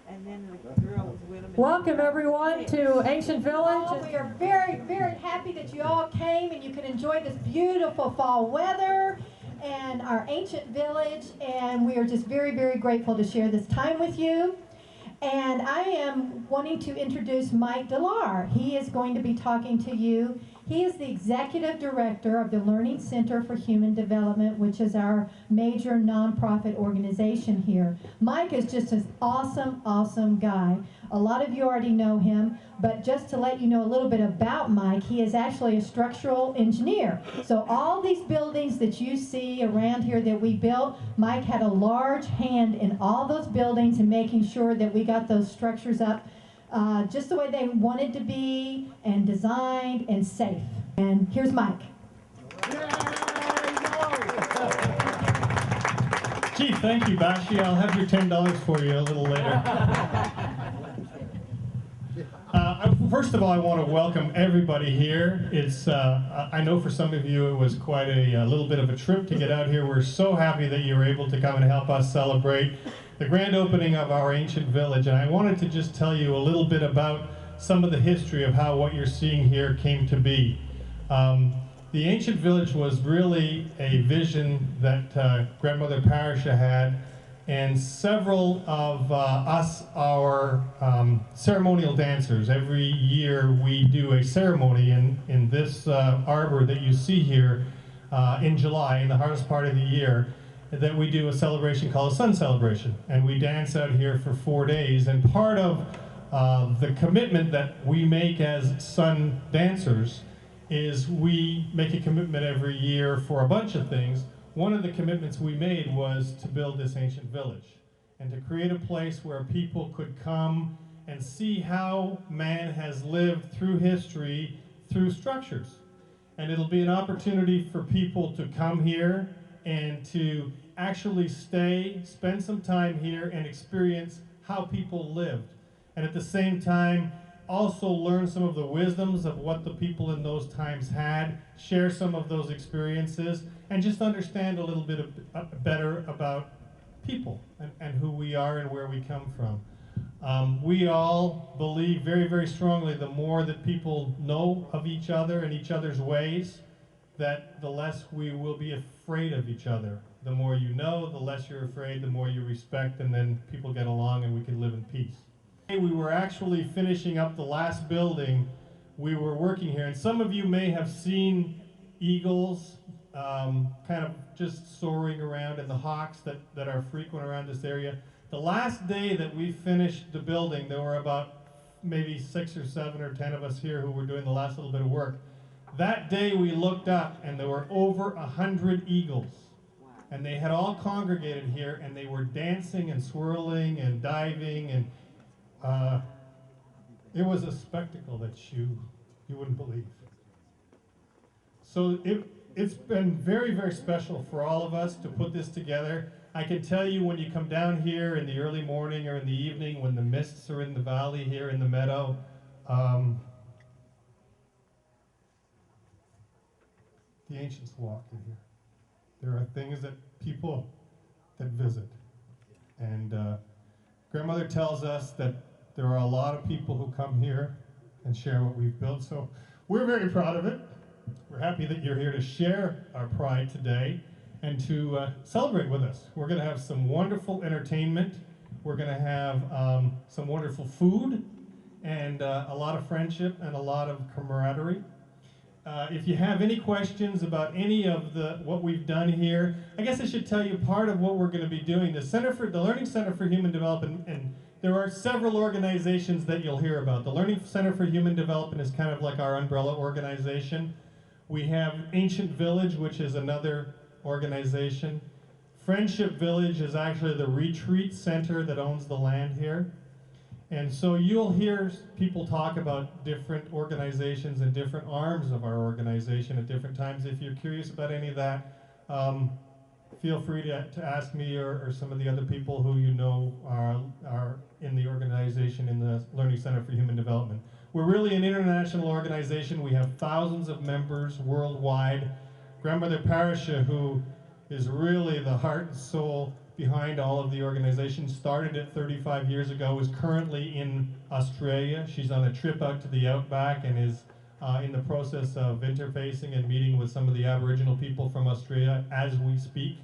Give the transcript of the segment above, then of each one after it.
And then the girl was with him. Welcome everyone to Ancient Village. Oh, we are very, very happy that you all came and you can enjoy this beautiful fall weather and our ancient village. And we are just very, very grateful to share this time with you. And I am wanting to introduce Mike Delar. He is going to be talking to you. He is the executive director of the Learning Center for Human Development, which is our major nonprofit organization here. Mike is just an awesome, awesome guy. A lot of you already know him, but just to let you know a little bit about Mike, he is actually a structural engineer. So all these buildings that you see around here that we built, Mike had a large hand in all those buildings and making sure that we got those structures up just the way they wanted to be and designed and safe. And here's Mike. Gee, thank you, Bashi. I'll have your $10 for you a little later. First of all, I want to welcome everybody here. It's I know for some of you it was quite a little bit of a trip to get out here. We're so happy that you were able to come and help us celebrate the grand opening of our ancient village. And I wanted to just tell you a little bit about some of the history of how what you're seeing here came to be. The ancient village was really a vision that Grandmother Parisha had, and several of us are ceremonial dancers. Every year we do a ceremony in this arbor that you see here in July, in the hardest part of the year, that we do a celebration called a sun celebration. And we dance out here for 4 days. And part of the commitment that we make as sun dancers is we make a commitment every year for a bunch of things. One of the commitments we made was to build this ancient village and to create a place where people could come and see how man has lived through history through structures. And it'll be an opportunity for people to come here and to actually stay, spend some time here and experience how people lived. And at the same time, also learn some of the wisdoms of what the people in those times had, share some of those experiences, and just understand a little bit better about people and who we are and where we come from. We all believe very, very strongly the more that people know of each other and each other's ways, that the less we will be afraid of each other. The more you know, the less you're afraid, the more you respect, and then people get along and we can live in peace. We were actually finishing up the last building. We were working here, and some of you may have seen eagles kind of just soaring around, and the hawks that are frequent around this area. The last day that we finished the building, there were about maybe 6 or 7 or 10 of us here who were doing the last little bit of work. That day we looked up and there were over 100 eagles. And they had all congregated here and they were dancing and swirling and diving, and it was a spectacle that you wouldn't believe. So it's been very, very special for all of us to put this together. I can tell you when you come down here in the early morning or in the evening when the mists are in the valley here in the meadow, the ancients walked in here. There are things that people that visit. And Grandmother tells us that there are a lot of people who come here and share what we've built. So we're very proud of it. We're happy that you're here to share our pride today and to celebrate with us. We're going to have some wonderful entertainment. We're going to have some wonderful food and a lot of friendship and a lot of camaraderie. If you have any questions about any of what we've done here, I guess I should tell you part of what we're going to be doing. The Learning Center for Human Development, and there are several organizations that you'll hear about. The Learning Center for Human Development is kind of like our umbrella organization. We have Ancient Village, which is another organization. Friendship Village is actually the retreat center that owns the land here. And so you'll hear people talk about different organizations and different arms of our organization at different times. If you're curious about any of that, feel free to ask me or some of the other people who you know are in the organization in the Learning Center for Human Development. We're really an international organization. We have thousands of members worldwide. Grandmother Parisha, who is really the heart and soul behind all of the organization. Started it 35 years ago, is currently in Australia. She's on a trip out to the outback and is in the process of interfacing and meeting with some of the Aboriginal people from Australia as we speak.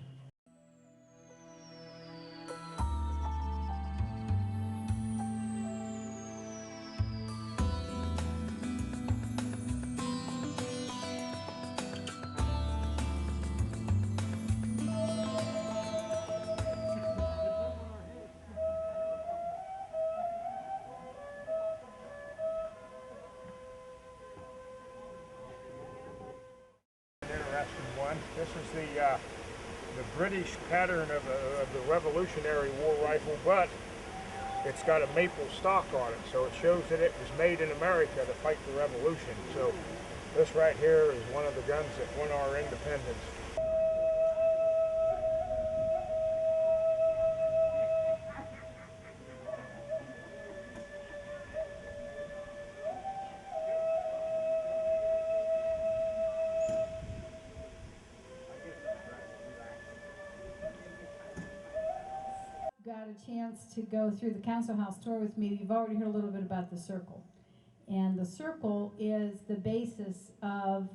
Interesting one. This is the British pattern of the Revolutionary War rifle, but it's got a maple stock on it, so it shows that it was made in America to fight the Revolution. So this right here is one of the guns that won our independence. Got a chance to go through the council house tour with me. You've already heard a little bit about the circle. And the circle is the basis of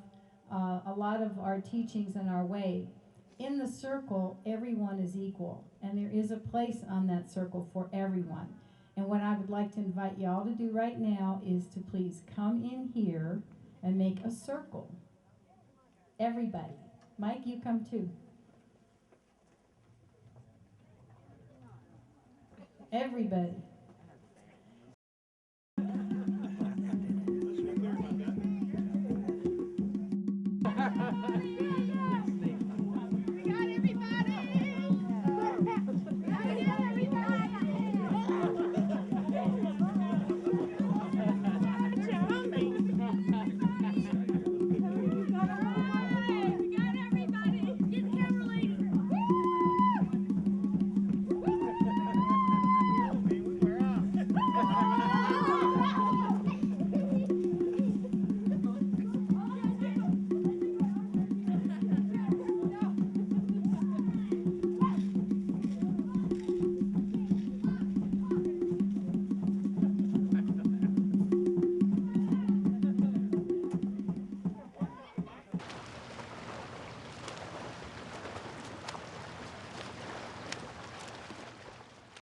a lot of our teachings and our way. In the circle, everyone is equal, and there is a place on that circle for everyone. And what I would like to invite y'all to do right now is to please come in here and make a circle. Everybody. Mike, you come too. Everybody.